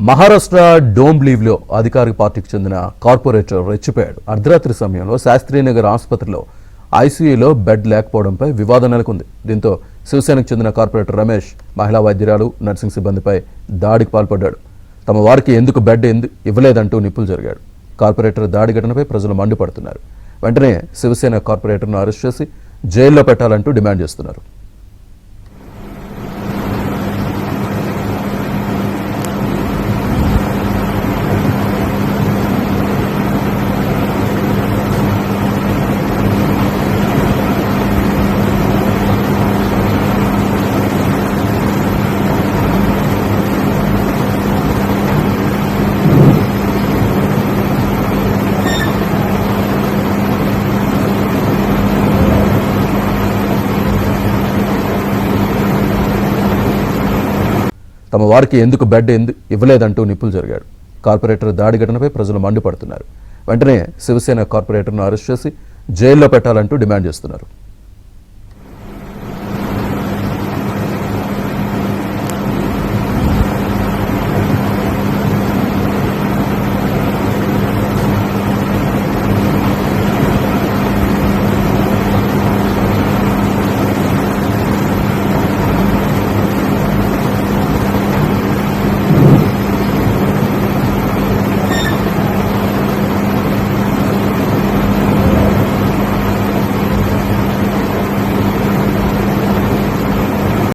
మహారాష్ట్ర డోంబ్లీవ్లో అధికారిక పార్టీకి చెందిన కార్పొరేటర్ రెచ్చిపోయాడు. అర్ధరాత్రి సమయంలో శాస్త్రీనగర్ ఆసుపత్రిలో ఐసీయూలో బెడ్ లేకపోవడంపై వివాదం నెలకొంది. దీంతో శివసేనకు చెందిన కార్పొరేటర్ రమేష్ మహిళా వైద్యురాలు, నర్సింగ్ సిబ్బందిపై దాడికి పాల్పడ్డాడు. తమ వారికి ఎందుకు బెడ్ ఇవ్వలేదంటూ నిప్పులు జరిగాడు. కార్పొరేటర్ దాడి ఘటనపై ప్రజలు మండిపడుతున్నారు. వెంటనే శివసేన కార్పొరేటర్ను అరెస్ట్ చేసి జైల్లో పెట్టాలంటూ డిమాండ్ చేస్తున్నారు. తమ వారికి ఎందుకు బెడ్ ఇవ్వలేదంటూ నిప్పులు జరిగాడు. కార్పొరేటర్ దాడి ఘటనపై ప్రజలు మండిపడుతున్నారు. వెంటనే శివసేన కార్పొరేటర్ను అరెస్ట్ చేసి జైల్లో పెట్టాలంటూ డిమాండ్ చేస్తున్నారు.